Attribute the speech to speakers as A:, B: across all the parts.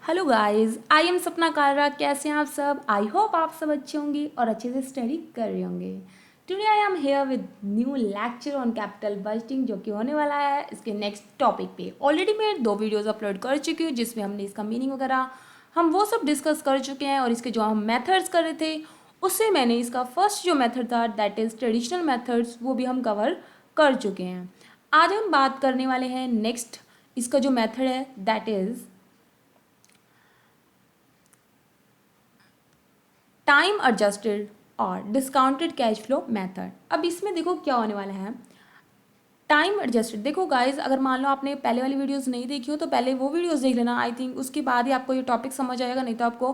A: Hello guys, I am सपना कालरा। कैसे हैं आप सब? आई होप आप सब अच्छे होंगे और अच्छे से स्टडी कर रहे होंगे। Today I am here with new lecture on capital budgeting, जो कि होने वाला है इसके नेक्स्ट टॉपिक पे। ऑलरेडी मैं 2 वीडियोस अपलोड कर चुकी हूँ जिसमें हमने इसका मीनिंग वगैरह हम वो सब डिस्कस कर चुके हैं, और इसके जो हम मेथड्स कर रहे थे उससे मैंने इसका फर्स्ट जो मेथड था दैट इज़ ट्रेडिशनल मेथड्स वो भी हम कवर कर चुके हैं। आज हम बात करने वाले हैं नेक्स्ट, इसका जो मेथड है दैट इज़ टाइम एडजस्टेड और डिस्काउंटेड कैश फ्लो मेथड। अब इसमें देखो क्या होने वाला है। टाइम एडजस्टेड, देखो गाइज, अगर मान लो आपने पहले वाली वीडियोस नहीं देखी हो तो पहले वो वीडियोस देख लेना। आई थिंक उसके बाद ही आपको ये टॉपिक समझ आएगा, नहीं तो आपको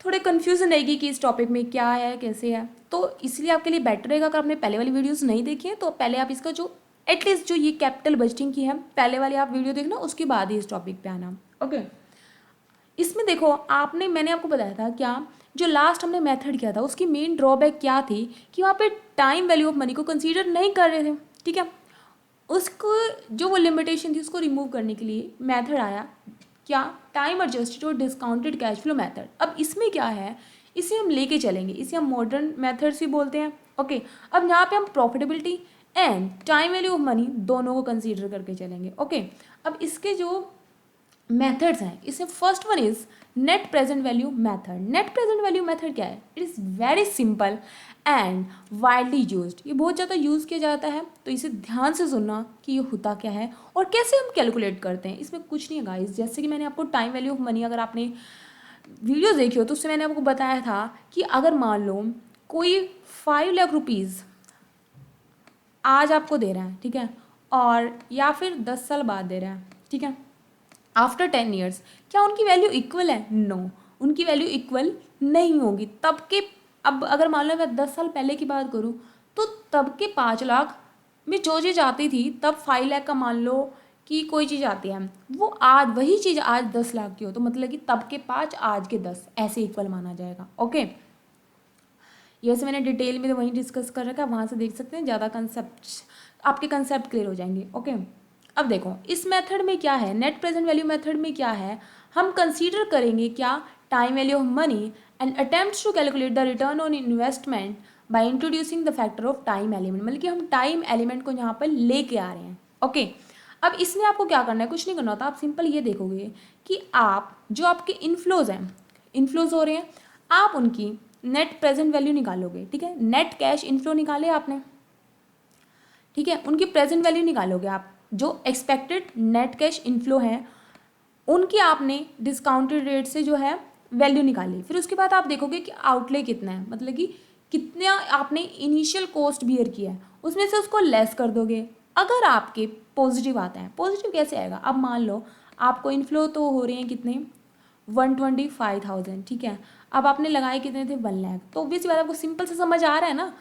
A: थोड़े कन्फ्यूजन रहेगी कि इस टॉपिक में क्या है कैसे है। तो इसलिए आपके लिए बेटर रहेगा, अगर आपने पहले वाली वीडियोज़ नहीं देखी है तो पहले आप इसका जो एटलीस्ट जो ये कैपिटल बजटिंग की है पहले वाली आप वीडियो देखना, उसके बाद ही इस टॉपिक पे आना। ओके, इसमें देखो मैंने आपको बताया था क्या, जो लास्ट हमने मेथड किया था उसकी मेन ड्रॉबैक क्या थी कि वहाँ पे टाइम वैल्यू ऑफ मनी को कंसीडर नहीं कर रहे थे। ठीक है, उसको जो वो लिमिटेशन थी उसको रिमूव करने के लिए मेथड आया क्या, टाइम एडजस्टेड और डिस्काउंटेड कैश फ्लो मेथड। अब इसमें क्या है, इसे हम लेके चलेंगे, इसे हम मॉडर्न मेथड्स भी बोलते हैं। ओके, अब यहाँ पे हम profitability and time value of money दोनों को कंसीडर करके चलेंगे। ओके, अब इसके जो मेथड्स हैं, इसमें first one is net present value method. Net present value method क्या है? It is very simple and widely used. ये बहुत ज़्यादा यूज़ किया जाता है, तो इसे ध्यान से सुनना कि ये होता क्या है और कैसे हम कैलकुलेट करते हैं। इसमें कुछ नहीं है गाइस, जैसे कि मैंने आपको टाइम वैल्यू ऑफ मनी, अगर आपने वीडियो देखी हो तो उससे मैंने आपको बताया था कि अगर मान लो कोई 5 लाख रुपीज़ आज आपको दे रहा है, ठीक है, और या फिर 10 साल बाद दे रहा है, ठीक है, आफ्टर 10 ईयर्स, क्या उनकी वैल्यू इक्वल है? नो, उनकी वैल्यू इक्वल नहीं होगी तब के। अब अगर मान लो मैं 10 साल पहले की बात करूँ तो तब के 5 लाख में जो चीज़ आती थी तब 5 लाख का मान लो कि कोई चीज़ आती है, वो आज वही चीज़ आज 10 लाख की हो तो मतलब कि तब के 5 आज के 10 ऐसे इक्वल माना जाएगा। ओके, ये से मैंने डिटेल में तो वहीं डिस्कस कर रखा है, वहाँ से देख सकते हैं, ज़्यादा कंसेप्ट आपके कंसेप्ट क्लियर हो जाएंगे। ओके, अब देखो इस मेथड में क्या है, नेट प्रेजेंट वैल्यू मेथड में क्या है, हम कंसीडर करेंगे क्या, time value of money and attempts to calculate the return on investment by introducing the factor of time element. मतलब कि हम टाइम एलिमेंट को यहाँ पर लेके आ रहे हैं। ओके, अब इसमें आपको क्या करना है, कुछ नहीं करना होता, आप सिंपल ये देखोगे कि आप जो आपके इनफ्लोज हैं, इनफ्लोज हो रहे हैं, आप उनकी नेट प्रेजेंट वैल्यू निकालोगे। ठीक है, नेट कैश इनफ्लो निकाले आपने, ठीक है, उनकी प्रेजेंट वैल्यू निकालोगे आप, जो एक्सपेक्टेड नेट कैश इनफ्लो है उनकी आपने डिस्काउंटेड रेट से जो है वैल्यू निकाली। फिर उसके बाद आप देखोगे कि आउटले कितना है, मतलब कि कितना आपने इनिशियल कॉस्ट बियर किया है, उसमें से उसको लेस कर दोगे। अगर आपके पॉजिटिव आता है, पॉजिटिव कैसे आएगा, अब मान लो आपको इनफ्लो तो हो रहे हैं कितने, 125,000, ठीक है, अब आपने लगाए कितने थे, 1 लाख, तो ऑब्वियसली बात आपको सिंपल से समझ आ रहा है ना,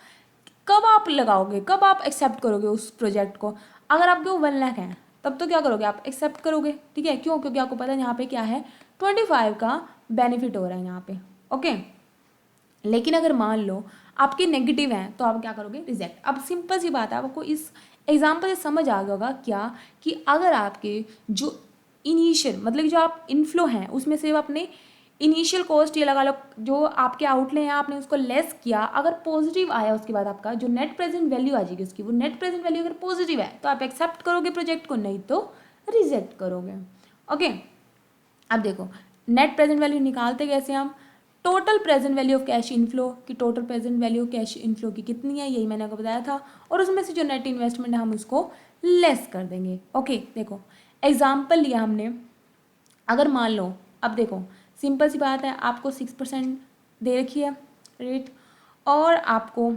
A: कब आप लगाओगे, कब आप एक्सेप्ट करोगे उस प्रोजेक्ट को। अगर आपके वो 1 लाख हैं तब तो क्या करोगे, आप एक्सेप्ट करोगे। ठीक है, क्यों? क्योंकि आपको पता है यहाँ पे क्या है, 25 का बेनिफिट हो रहा है यहाँ पे। ओके, लेकिन अगर मान लो आपके नेगेटिव हैं तो आप क्या करोगे, रिजेक्ट। अब सिंपल सी बात है, आपको इस एग्जाम्पल से समझ आ गया होगा क्या, कि अगर आपके जो इनिशियल मतलब कि जो आप इनफ्लो हैं उसमें से अपने इनिशियल कॉस्ट ये लगा लो, जो आपके आउटले हैं आपने उसको लेस किया, अगर पॉजिटिव आया उसके बाद आपका जो नेट प्रेजेंट वैल्यू आ जाएगी उसकी, वो नेट प्रेजेंट वैल्यू अगर पॉजिटिव है तो आप एक्सेप्ट करोगे प्रोजेक्ट को, नहीं तो रिजेक्ट करोगे। ओके, अब देखो नेट प्रेजेंट वैल्यू निकालते कैसे हम, total present value of cash inflow की, total present value of cash inflow की कितनी है, यही मैंने आपको बताया था, और उसमें से जो नेट इन्वेस्टमेंट है हम उसको लेस कर देंगे। ओके, देखो एग्जाम्पल लिया हमने, अगर मान लो, अब देखो सिंपल सी बात है, आपको 6% दे रखी है रेट और आपको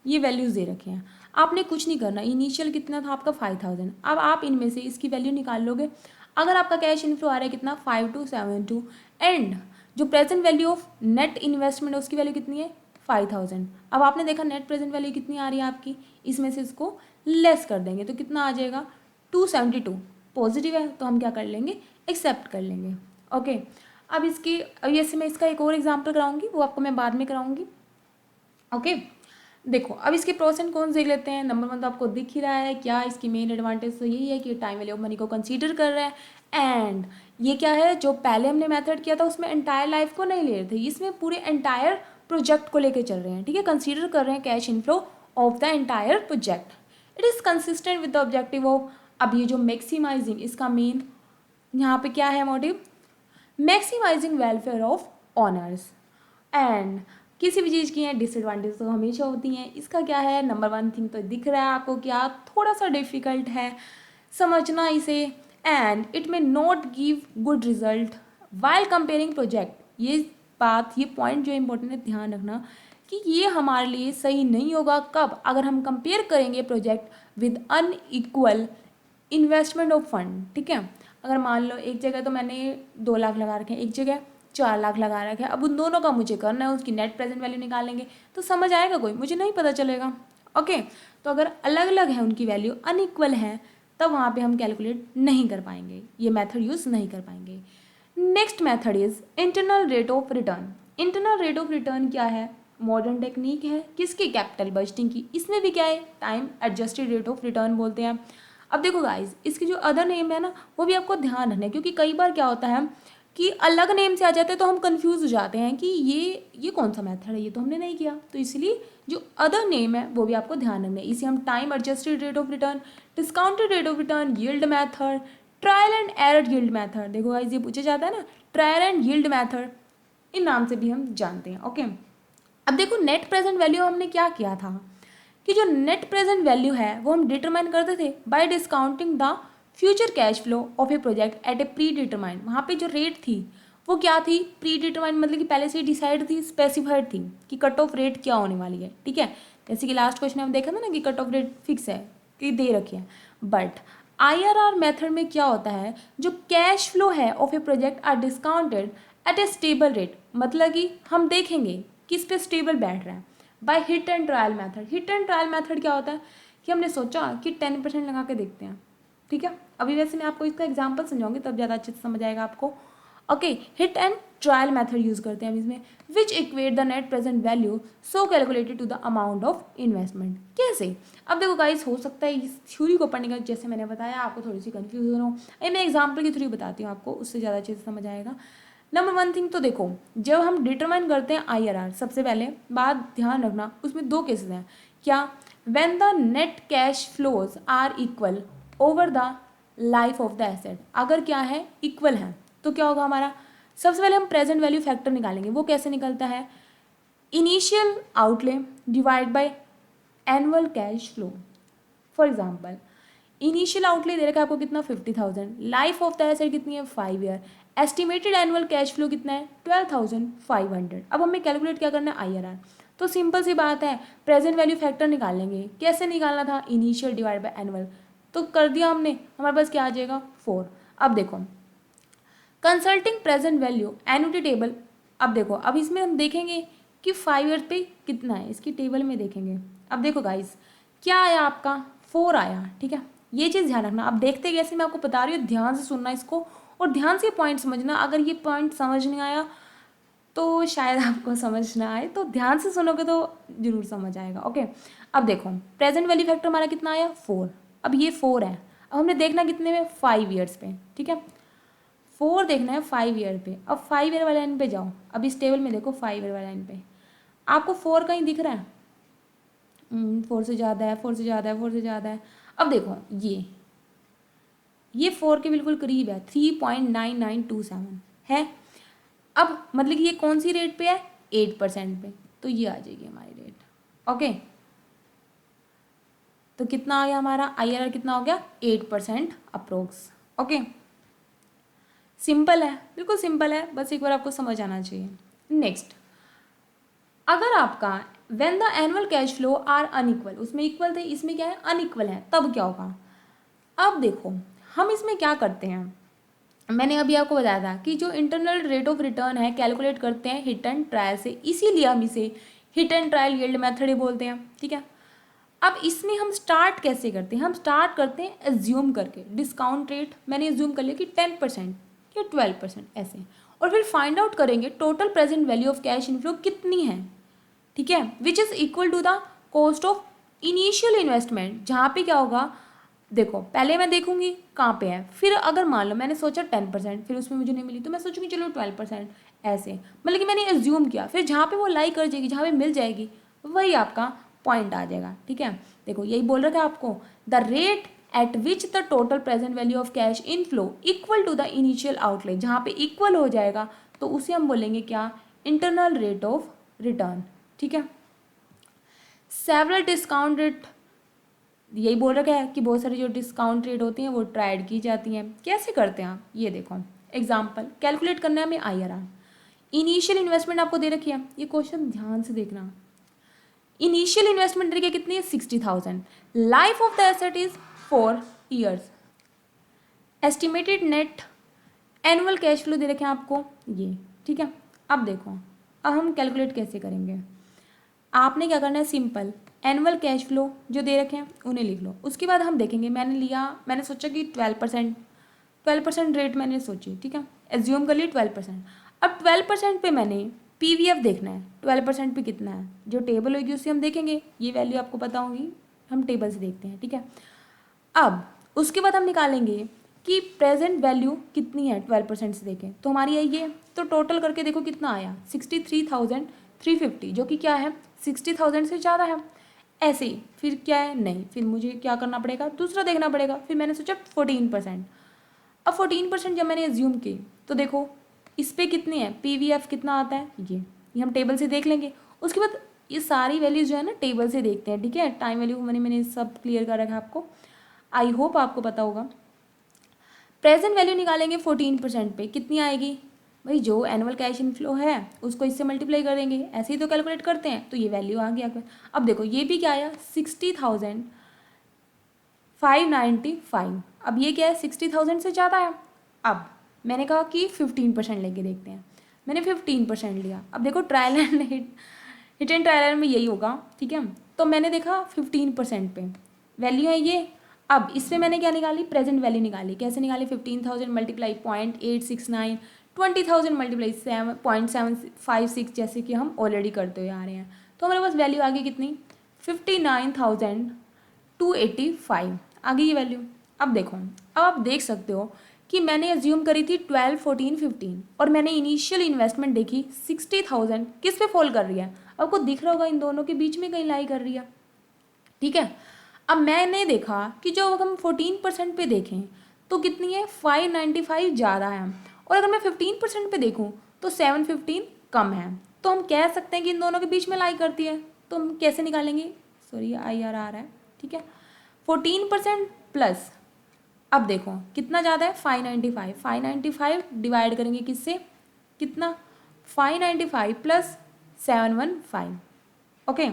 A: ये वैल्यूज़ दे रखे हैं, आपने कुछ नहीं करना, इनिशियल कितना था आपका 5,000, अब आप इनमें से इसकी वैल्यू निकाल लोगे। अगर आपका कैश इनफ्लो आ रहा है कितना, 5272, एंड जो present value of net investment है उसकी वैल्यू कितनी है, 5,000। अब आपने देखा नेट प्रेजेंट वैल्यू कितनी आ रही है आपकी, इसमें से इसको लेस कर देंगे तो कितना आ जाएगा, 272। पॉजिटिव है तो हम क्या कर लेंगे, एक्सेप्ट कर लेंगे। ओके, अब इसकी, अब जैसे मैं इसका एक और एग्जांपल कराऊंगी, वो आपको मैं बाद में कराऊंगी। ओके, देखो अब इसके प्रोस एंड कॉन्स देख लेते हैं। नंबर वन तो आपको दिख ही रहा है क्या, इसकी मेन एडवांटेज तो यही है कि टाइम वैल्यू ऑफ मनी को कंसीडर कर रहा है। एंड ये क्या है, जो पहले हमने मेथड किया था उसमें एंटायर लाइफ को नहीं ले रहे थे, इसमें पूरे एंटायर प्रोजेक्ट को लेकर चल रहे हैं, ठीक है, कंसीडर कर रहे हैं cash inflow of the entire project. It is consistent with the objective of, अब ये जो मैक्सिमाइजिंग, इसका मेन यहाँ पे क्या है motive, maximising welfare of owners. And किसी भी चीज़ की हैं डिसएडवांटेज तो हमेशा होती हैं, इसका क्या है, नंबर वन थिंग तो दिख रहा है आपको क्या, थोड़ा सा डिफ़िकल्ट है समझना इसे। And it may not give good result while comparing project, ये बात, ये पॉइंट जो इम्पोर्टेंट है ध्यान रखना कि ये हमारे लिए सही नहीं होगा कब, अगर हम कंपेयर करेंगे project with unequal investment of fund, ठीक है। अगर मान लो एक जगह तो मैंने 2 लाख लगा रखे हैं, एक जगह 4 लाख लगा रखे हैं, अब उन दोनों का मुझे करना है, उसकी नेट प्रेजेंट वैल्यू निकालेंगे तो समझ आएगा कोई, मुझे नहीं पता चलेगा। ओके, तो अगर अलग अलग है उनकी वैल्यू, अनइक्वल है, तब वहाँ पे हम कैलकुलेट नहीं कर पाएंगे, ये मेथड यूज़ नहीं कर पाएंगे। Next method is internal rate of return. Internal rate of return क्या है, मॉडर्न टेक्निक है किसकी, कैपिटल बजटिंग की। इसमें भी क्या है, time adjusted rate of return बोलते हैं। अब देखो गाइज, इसके जो अदर नेम है ना वो भी आपको ध्यान रखना है, क्योंकि कई बार क्या होता है कि अलग नेम से आ जाते हैं तो हम कंफ्यूज हो जाते हैं कि ये कौन सा मेथड है, ये तो हमने नहीं किया, तो इसलिए जो अदर नेम है वो भी आपको ध्यान रखना है। इसे हम time adjusted rate of return, discounted rate of return, yield method, trial and error yield method, देखो गाइज ये पूछा जाता है ना, ट्रायल एंड यील्ड मेथड, इन नाम से भी हम जानते हैं। ओके, अब देखो नेट प्रेजेंट वैल्यू हमने क्या किया था कि जो नेट प्रेजेंट वैल्यू है वो हम डिटरमाइन करते थे bye discounting the future cash flow of a project at A pre determined. वहाँ पे जो रेट थी वो क्या थी, प्री डिटरमाइंड, मतलब कि पहले से डिसाइड थी, स्पेसिफाइड थी कि कट ऑफ रेट क्या होने वाली है, ठीक है। जैसे कि लास्ट क्वेश्चन में हम देखा था ना कि कट ऑफ रेट फिक्स है कि दे रखी है, बट IRR मेथड में क्या होता है, जो कैश फ्लो है of a project are discounted at a stable rate, मतलब कि हम देखेंगे किस पे स्टेबल बैठ रहा है by hit and trial method. Hit and trial method क्या होता है कि हमने सोचा कि 10% लगा के देखते हैं, ठीक है। अभी वैसे मैं आपको इसका एग्जांपल समझाऊंगी तब ज़्यादा अच्छे से समझ आएगा आपको। Okay, hit and trial method use करते हैं हम इसमें, which equate the net present value so calculated to the amount of investment. कैसे, अब देखो गाइस, हो सकता है इस थ्योरी को पढ़ने का जैसे मैंने बताया आपको थोड़ी सी कन्फ्यूजन हो, मैं एग्जाम्पल के थ्रू बताती हूँ आपको, उससे ज़्यादा अच्छे से समझ आएगा। नंबर वन थिंग तो देखो, जब हम डिटरमाइन करते हैं IRR, सबसे पहले बात ध्यान रखना, उसमें 2 केसेस हैं क्या, when the net cash flows are equal over the life of the asset, अगर क्या है इक्वल है तो क्या होगा हमारा, सबसे पहले हम प्रेजेंट वैल्यू फैक्टर निकालेंगे। वो कैसे निकलता है, initial outlay divide by annual cash flow. For example initial outlay दे रखा है आपको कितना, 50,000, लाइफ ऑफ द एसेट कितनी है, 5 year, estimated annual cash flow कितना है, 12,500। अब हमें कैलकुलेट क्या करना है, IRR। तो सिंपल सी बात है, प्रेजेंट वैल्यू फैक्टर निकाल लेंगे। कैसे निकालना था, इनिशियल डिवाइड बाय एनुअल, तो कर दिया हमने, हमारे पास क्या आ जाएगा, 4। अब देखो consulting present value annuity table, अब देखो अब इसमें हम देखेंगे कि 5 ईयर पे कितना है, इसकी टेबल में देखेंगे। अब देखो गाइस क्या आया आपका, 4 आया, ठीक है। ये चीज़ ध्यान रखना, अब देखते कैसे, मैं आपको बता रही हूँ, ध्यान से सुनना इसको और ध्यान से पॉइंट समझना। अगर ये पॉइंट समझ नहीं आया तो शायद आपको समझ ना आए, तो ध्यान से सुनोगे तो जरूर समझ आएगा। ओके, अब देखो प्रेजेंट वैल्यू फैक्टर हमारा कितना आया, 4। अब ये 4 है, अब हमने देखना कितने में, 5 ईयर्स पे, ठीक है। 4 देखना है 5 ईयर पे। अब 5 ईयर वाले लाइन पे जाओ, अब इस टेबल में देखो 5 ईयर वाले लाइन पे आपको 4 कहीं दिख रहा है, 4 से ज़्यादा है, 4 से ज़्यादा है, 4 से ज़्यादा है। अब देखो ये 4 के बिल्कुल करीब है, 3.9927 है। अब मतलब कि ये कौन सी रेट पे है, 8% पे, तो ये आ जाएगी हमारी रेट। ओके, तो कितना आ गया हमारा IRR, कितना हो गया, 8% अप्रोक्स। ओके, सिंपल है, बिल्कुल सिंपल है, बस एक बार आपको समझ आना चाहिए। नेक्स्ट, अगर आपका when the annual cash flow are unequal, उसमें इक्वल थे, इसमें क्या है अनइक्वल है, तब क्या होगा। अब देखो हम इसमें क्या करते हैं, मैंने अभी आपको बताया था कि जो इंटरनल रेट ऑफ रिटर्न है कैलकुलेट करते हैं हिट एंड ट्रायल से, इसीलिए हम इसे hit and trial yield method ही बोलते हैं, ठीक है। अब इसमें हम स्टार्ट कैसे करते हैं, हम स्टार्ट करते हैं एज्यूम करके, डिस्काउंट रेट मैंने एज्यूम कर लिया कि 10% या 12% ऐसे, और फिर फाइंड आउट करेंगे total present value of cash inflow कितनी है, ठीक है, which is equal to the cost of initial investment, जहाँ पे क्या होगा, देखो पहले मैं देखूंगी कहाँ पे है, फिर अगर मान लो मैंने सोचा 10%, फिर उसमें मुझे नहीं मिली तो मैं सोचूंगी चलो 12%, ऐसे मतलब कि मैंने एज्यूम किया, फिर जहाँ पे वो लाई कर जाएगी, जहाँ पे मिल जाएगी, वही आपका पॉइंट आ जाएगा। ठीक है, देखो यही बोल रखा है आपको, the rate at which the total present value of cash inflow equal to the initial outlay, जहाँ पे इक्वल हो जाएगा तो उसे हम बोलेंगे क्या, इंटरनल रेट ऑफ रिटर्न। ठीक है, सेवरल डिस्काउंट रेट, यही बोल रखा है कि बहुत सारी जो डिस्काउंट रेट होती हैं वो ट्राइड की जाती हैं। कैसे करते हैं आप, ये देखो एग्जांपल कैलकुलेट करना है हमें IRR। इनिशियल इन्वेस्टमेंट आपको दे रखी है, ये क्वेश्चन ध्यान से देखना। इनिशियल इन्वेस्टमेंट दे रखी है कितनी है, 60,000। Life of the asset is 4 years. Estimated net annual cash flow दे रखे हैं आपको ये। ठीक है, अब देखो अब हम कैलकुलेट कैसे करेंगे। आपने क्या करना है, सिंपल एनुअल कैश फ्लो जो दे रखे हैं उन्हें लिख लो। उसके बाद हम देखेंगे, मैंने सोचा कि 12% रेट मैंने सोची। ठीक है, एज्यूम कर लिए 12%। अब 12% पे मैंने PVF देखना है, 12% पे कितना है, जो टेबल होगी उससे हम देखेंगे, ये वैल्यू आपको पता होगी, हम टेबल से देखते हैं। ठीक है, अब उसके बाद हम निकालेंगे कि प्रेजेंट वैल्यू कितनी है 12% से देखें तो हमारी आई है, तो टोटल करके देखो कितना आया 63,350, जो कि क्या है 60,000 से ज़्यादा है। ऐसे ही फिर क्या है, नहीं फिर मुझे क्या करना पड़ेगा, दूसरा देखना पड़ेगा। फिर मैंने सोचा 14%। अब 14% जब मैंने एज्यूम की तो देखो इस पर कितनी है, PVF कितना आता है, ये हम टेबल से देख लेंगे। उसके बाद ये सारी वैल्यूज जो है ना टेबल से देखते हैं। ठीक है, टाइम वैल्यू मैंने सब क्लियर कर रखा है आपको, आई होप आपको पता होगा। प्रेजेंट वैल्यू निकालेंगे 14% पे, कितनी आएगी भाई, जो एनुअल कैश इनफ्लो है उसको इससे मल्टीप्लाई करेंगे, ऐसे ही तो कैलकुलेट करते हैं, तो ये वैल्यू आ गया। अब देखो ये भी क्या आया 60,595। अब ये क्या है 60,000 से ज़्यादा है। अब मैंने कहा कि 15% लेके देखते हैं, मैंने 15% लिया। अब देखो trial and hit and trial में यही होगा। ठीक है, तो मैंने देखा 15% पे वैल्यू है ये। अब इससे मैंने क्या निकाली, प्रेजेंट वैल्यू निकाली। कैसे निकाली, 15,000 मल्टीप्लाई 0.869, 20,000 मल्टीप्लाई 0.756, जैसे कि हम ऑलरेडी करते हुए आ रहे हैं। तो हमारे पास वैल्यू आ गई कितनी, 59,285 आ गई ये वैल्यू। अब देखो, अब आप देख सकते हो कि मैंने एज्यूम करी थी 12, 14, 15 और मैंने इनिशियल इन्वेस्टमेंट देखी 60,000 किस पे फॉल कर रही है, आपको दिख रहा होगा इन दोनों के बीच में कहीं लाई कर रही है। ठीक है, अब मैंने देखा कि जो हम 14% पे देखें तो कितनी है 595 ज़्यादा है, और अगर मैं 15% पे देखूं तो 715 कम है। तो हम कह सकते हैं कि इन दोनों के बीच में लाई करती है। तो हम कैसे निकालेंगे, सॉरी IRR आ रहा है। ठीक है, 14% प्लस, अब देखो कितना ज़्यादा है 595 डिवाइड करेंगे किससे, कितना 595 प्लस 715। ओके,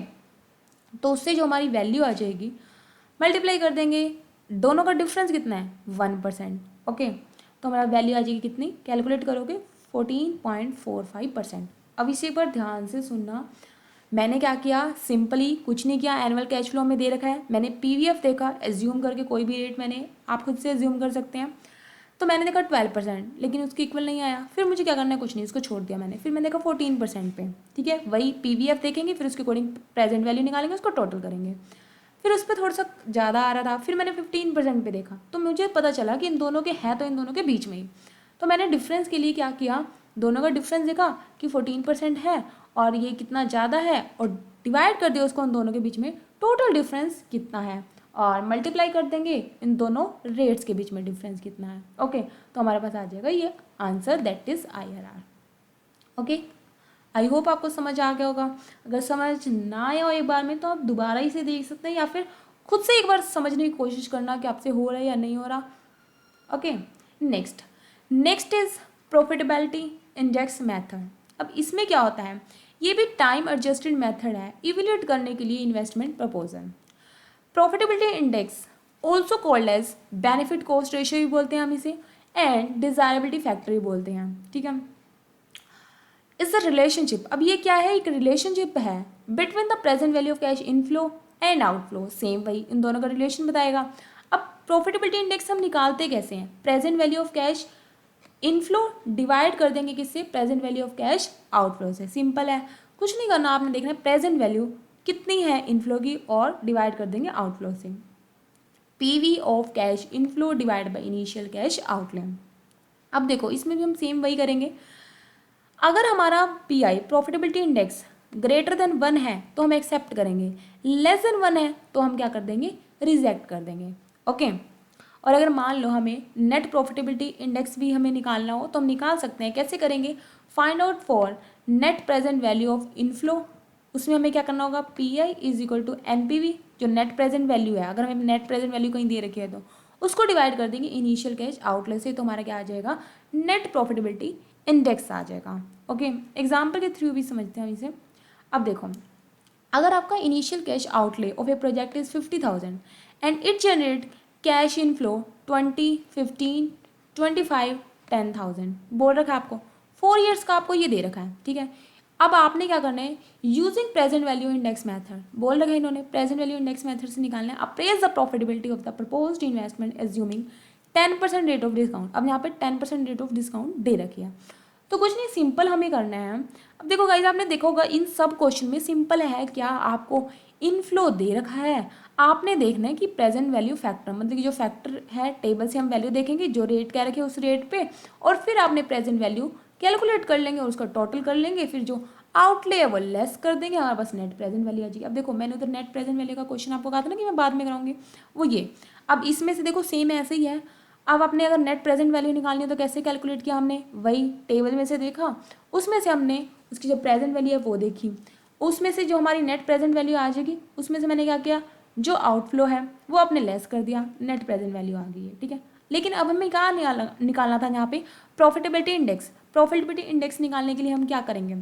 A: तो उससे जो हमारी वैल्यू आ जाएगी मल्टीप्लाई कर देंगे, दोनों का डिफरेंस कितना है 1%। ओके, तो हमारा वैल्यू आ जाएगी कितनी, कैलकुलेट करोगे 14.45%। अब इसे एक बार ध्यान से सुनना, मैंने क्या किया, सिंपली कुछ नहीं किया, एनुअल कैश फ्लो में दे रखा है, मैंने PVF देखा, एज्यूम करके कोई भी रेट मैंने, आप खुद से एज्यूम कर सकते हैं। तो मैंने देखा 12%, लेकिन उसके इक्वल नहीं आया। फिर मुझे क्या करना है, कुछ नहीं, उसको छोड़ दिया मैंने। फिर मैंने देखा 14% पे। ठीक है, वही PVF देखेंगे, फिर उसके अकॉर्डिंग प्रेजेंट वैल्यू निकालेंगे, उसको टोटल करेंगे। फिर उस पर थोड़ा सा ज़्यादा आ रहा था, फिर मैंने 15% पे देखा, तो मुझे पता चला कि इन दोनों के हैं तो इन दोनों के बीच में ही। तो मैंने डिफरेंस के लिए क्या किया, दोनों का डिफरेंस देखा कि 14% है और ये कितना ज़्यादा है, और डिवाइड कर दिया उसको उन दोनों के बीच में, टोटल डिफरेंस कितना है, और मल्टीप्लाई कर देंगे इन दोनों रेट्स के बीच में डिफरेंस कितना है। ओके, तो हमारे पास आ जाएगा ये answer, that is IRR। Okay, I hope आपको समझ आ गया होगा। अगर समझ ना आया हो एक बार में तो आप दोबारा इसे देख सकते हैं, या फिर खुद से एक बार समझने की कोशिश करना कि आपसे हो रहा है या नहीं हो रहा। Okay, next is profitability index method. अब इसमें क्या होता है, ये भी टाइम एडजस्टेड मेथड है इवेल्यूएट करने के लिए investment proposal. Profitability index also called as benefit cost ratio भी बोलते हैं हम इसे, एंड डिजायरेबिलिटी फैक्टर भी बोलते हैं। ठीक है, इज द रिलेशनशिप, अब ये क्या है, एक रिलेशनशिप है between the present value of cash inflow and outflow, same वही इन दोनों का रिलेशन बताएगा। अब प्रॉफिटेबिलिटी इंडेक्स हम निकालते कैसे हैं, present value of cash inflow divide कर देंगे किससे, present value of cash outflow से। सिंपल है, कुछ नहीं करना, आपने देखना है प्रेजेंट वैल्यू कितनी है इनफ्लो की और डिवाइड कर देंगे आउटफ्लो से। PV of cash inflow divide by initial cash outlay. अब देखो इसमें भी हम सेम वही करेंगे। अगर हमारा pi profitability index greater than 1 है तो हम एक्सेप्ट करेंगे, लेस देन 1 है तो हम क्या कर देंगे, रिजेक्ट कर देंगे। ओके। और अगर मान लो हमें नेट प्रॉफिटेबिलिटी इंडेक्स भी हमें निकालना हो तो हम निकाल सकते हैं। कैसे करेंगे, find out for net present value of inflow. उसमें हमें क्या करना होगा, P I is equal to NPV, जो नेट प्रेजेंट वैल्यू है, अगर हमें नेट प्रेजेंट वैल्यू कहीं दे रखी है तो उसको डिवाइड कर देंगे इनिशियल कैश आउटले से, तो हमारा क्या आ जाएगा, नेट प्रॉफिटेबिलिटी इंडेक्स आ जाएगा। ओके, एग्जाम्पल के थ्रू भी समझते हैं हम इसे। अब देखो, अगर आपका initial cash outlay of a project is 50,000 and it generate cash inflow 20, 15, 25, 10,000 बोल रखा है आपको, 4 ईयर्स का आपको ये दे रखा है, ठीक है। अब आपने क्या करना है, using present value index method, बोल रखा है इन्होंने प्रेजेंट वैल्यू इंडेक्स मेथड से निकालना है। Apprise the profitability of the proposed investment assuming 10% rate of discount. अब यहाँ पे 10% रेट ऑफ डिस्काउंट दे रखी है, तो कुछ नहीं, सिंपल हमें करना है। अब देखो गाइज, आपने देखा होगा इन सब क्वेश्चन में सिंपल है क्या, आपको इनफ्लो दे रखा है, आपने देखना है कि प्रेजेंट वैल्यू फैक्टर, मतलब कि जो फैक्टर है टेबल से हम वैल्यू देखेंगे, जो रेट कह रखे उस रेट पे, और फिर आपने प्रेजेंट वैल्यू कैलकुलेट कर लेंगे और उसका टोटल कर लेंगे, फिर जो आउटले है वो लेस कर देंगे, हमारे पास नेट प्रेजेंट वैल्यू आ जाएगी। अब देखो मैंने उधर नेट प्रेजेंट वैल्यू का क्वेश्चन आपको कहा था ना कि मैं बाद में कराऊंगी, वो ये। अब इसमें से देखो सेम ऐसे ही है। अब आपने अगर नेट प्रेजेंट वैल्यू निकालनी है तो कैसे कैलकुलेट किया हमने, वही टेबल में से देखा, उसमें से हमने उसकी जो प्रेजेंट वैल्यू है वो देखी, उसमें से जो हमारी नेट प्रेजेंट वैल्यू आ जाएगी उसमें से मैंने क्या किया, जो आउटफ्लो है वो आपने लेस कर दिया, नेट प्रेजेंट वैल्यू आ गई है, ठीक है। लेकिन अब हमें क्या निकालना था यहाँ पे, प्रॉफिटेबिलिटी इंडेक्स। प्रॉफिटेबिलिटी इंडेक्स निकालने के लिए हम क्या करेंगे,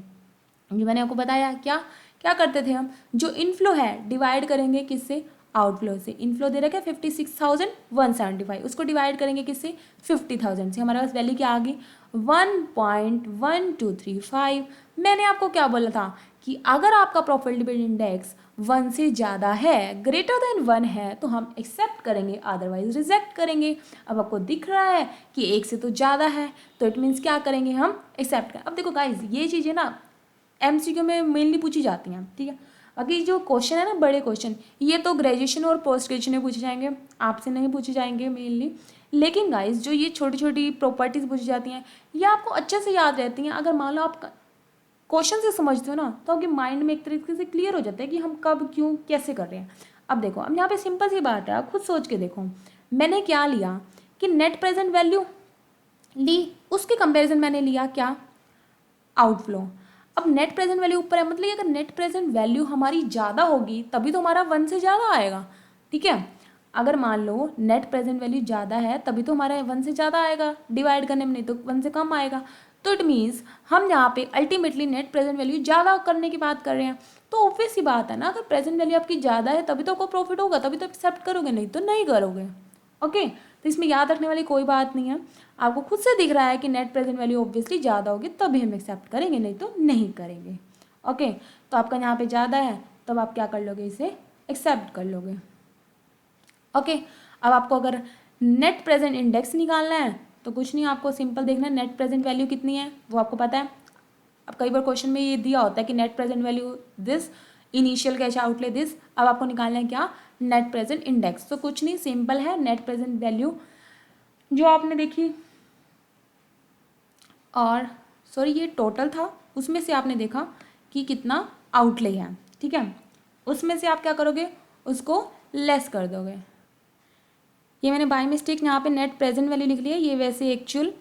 A: ये मैंने आपको बताया, क्या क्या करते थे हम, जो इनफ्लो है डिवाइड करेंगे किससे, आउटफ्लो से। इनफ्लो दे रखा है 56,175, उसको डिवाइड करेंगे किससे, 50,000 से, हमारे पास वैल्यू क्या आ गई, 1.1235। मैंने आपको क्या बोला था कि अगर आपका प्रॉफिटेबिलिटी इंडेक्स 1 से ज़्यादा है, ग्रेटर देन 1 है, तो हम एक्सेप्ट करेंगे, अदरवाइज रिजेक्ट करेंगे। अब आपको दिख रहा है कि 1 से तो ज़्यादा है, तो इट मीन्स क्या करेंगे, हम एक्सेप्ट करें। अब देखो गाइज, ये चीज़ें ना एमसीक्यू में मेनली पूछी जाती हैं, ठीक है। बाकी जो क्वेश्चन है ना, बड़े क्वेश्चन, ये तो ग्रेजुएशन और पोस्ट ग्रेजुएशन में पूछे जाएंगे, आपसे नहीं पूछे जाएंगे मेनली। लेकिन गाइज जो ये छोटी छोटी प्रॉपर्टीज पूछी जाती हैं, ये आपको अच्छे से याद रहती हैं। अगर मान लो आप क्वेश्चन से समझते हो ना, तो आपके माइंड में एक तरीके से क्लियर हो जाता है कि हम कब क्यों कैसे कर रहे हैं। अब देखो, अब यहाँ पे सिंपल सी बात है, आप खुद सोच के देखो, मैंने क्या लिया कि नेट प्रेजेंट वैल्यू ली, उसके कंपेरिजन मैंने लिया क्या, आउटफ्लो। अब नेट प्रेजेंट वैल्यू ऊपर है, मतलब अगर नेट प्रेजेंट वैल्यू हमारी ज़्यादा होगी तभी तो हमारा 1 से ज़्यादा आएगा, ठीक है। अगर मान लो नेट प्रेजेंट वैल्यू ज़्यादा है तभी तो हमारा 1 से ज़्यादा आएगा डिवाइड करने में, नहीं तो 1 से कम आएगा। तो इट मीन्स हम यहाँ पे अल्टीमेटली नेट प्रेजेंट वैल्यू ज़्यादा करने की बात कर रहे हैं। तो ऑब्वियस सी बात है ना, अगर प्रेजेंट वैल्यू आपकी ज़्यादा है तभी तो आपको प्रॉफिट होगा, तभी तो एक्सेप्ट करोगे, नहीं तो नहीं करोगे। ओके, तो इसमें याद रखने वाली कोई बात नहीं है। आपको खुद से दिख रहा है कि नेट प्रेजेंट वैल्यू ऑब्वियसली ज़्यादा होगी तभी हम एक्सेप्ट करेंगे, नहीं तो नहीं करेंगे। ओके, तो आपका यहाँ पे ज़्यादा है तब आप क्या कर लोगे, इसे एक्सेप्ट कर लोगे। ओके, अब आपको अगर नेट प्रेजेंट इंडेक्स निकालना है तो कुछ नहीं, आपको सिंपल देखना है नेट प्रेजेंट वैल्यू कितनी है वो आपको पता है। अब कई बार क्वेश्चन में ये दिया होता है कि net present value this, initial cash outlay this. अब आपको निकालना है क्या, नेट प्रेजेंट इंडेक्स। तो कुछ नहीं, सिंपल है, नेट प्रेजेंट वैल्यू जो आपने देखी, और सॉरी ये टोटल था, उसमें से आपने देखा कि कितना आउटले है, ठीक है, उसमें से आप क्या करोगे, उसको लेस कर दोगे। ये मैंने बाय मिस्टेक यहाँ पे नेट प्रेजेंट वैल्यू लिख लिया है, ये वैसे एक्चुअल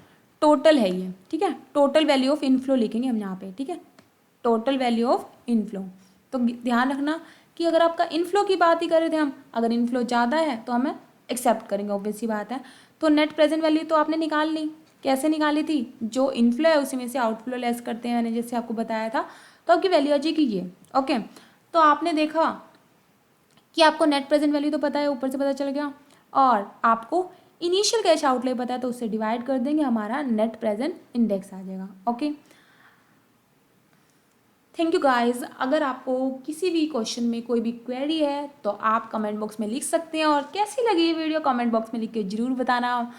A: टोटल है ये, ठीक है। टोटल वैल्यू ऑफ इनफ्लो लिखेंगे हम यहाँ पे, ठीक है, टोटल वैल्यू ऑफ इनफ्लो। तो ध्यान रखना कि अगर आपका इनफ्लो की बात ही कर रहे थे हम, अगर इनफ्लो ज़्यादा है तो हमें एक्सेप्ट करेंगे, ऑब्वियस सी बात है। तो नेट प्रेजेंट वैल्यू तो आपने निकाल ली, कैसे निकाली थी, जो इनफ्लो है उसी में से आउटफ्लो लेस करते हैं, मैंने जैसे आपको बताया था, तो आपकी वैल्यू आ जाएगी ये। ओके, तो आपने देखा कि आपको नेट प्रेजेंट वैल्यू तो पता है, ऊपर से पता चल गया, और आपको इनिशियल कैश आउटले पता है, तो उससे डिवाइड कर देंगे, हमारा नेट प्रेजेंट इंडेक्स आ जाएगा। Okay, thank you guys. अगर आपको किसी भी क्वेश्चन में कोई भी क्वेरी है तो आप कमेंट बॉक्स में लिख सकते हैं, और कैसी लगी ये वीडियो कमेंट बॉक्स में लिख के ज़रूर बताना।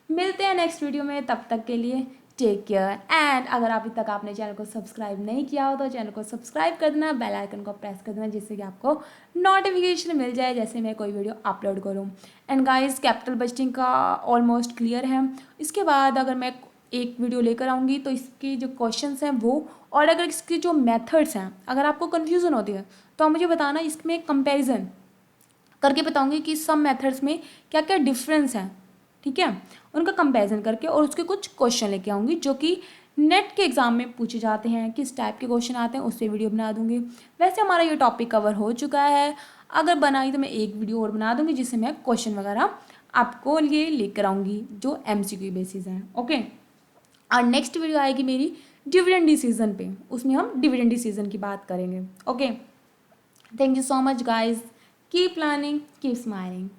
A: मिलते हैं नेक्स्ट वीडियो में, तब तक के लिए टेक केयर एंड अगर अभी तक आपने चैनल को सब्सक्राइब नहीं किया हो तो चैनल को सब्सक्राइब कर देना, बेल आइकन को प्रेस कर देना जिससे कि आपको नोटिफिकेशन मिल जाए जैसे मैं कोई वीडियो अपलोड करूँ। एंड गाइस कैपिटल बजटिंग का ऑलमोस्ट क्लियर है। इसके बाद अगर मैं एक वीडियो लेकर आऊँगी तो इसके जो क्वेश्चंस हैं वो, और अगर इसके जो मेथड्स हैं अगर आपको कन्फ्यूज़न होती है तो आप मुझे बताना, इसमें कंपेरिजन करके बताऊंगी कि सब मेथड्स में क्या क्या डिफरेंस है, ठीक है, उनका कंपैरिजन करके और उसके कुछ क्वेश्चन लेके आऊँगी जो कि नेट के एग्ज़ाम में पूछे जाते हैं, किस टाइप के क्वेश्चन आते हैं उससे वीडियो बना दूंगी। वैसे हमारा ये टॉपिक कवर हो चुका है, अगर बनाई तो मैं एक वीडियो और बना दूंगी जिससे मैं क्वेश्चन वगैरह आपको लिए लेकर आऊँगी जो MCQ बेसिस हैं। ओके, और नेक्स्ट वीडियो आएगी मेरी डिविडेंड डिसीजन पे, उसमें हम डिविडेंड डिसीजन की बात करेंगे। Okay, thank you so much guys, keep learning, keep smiling.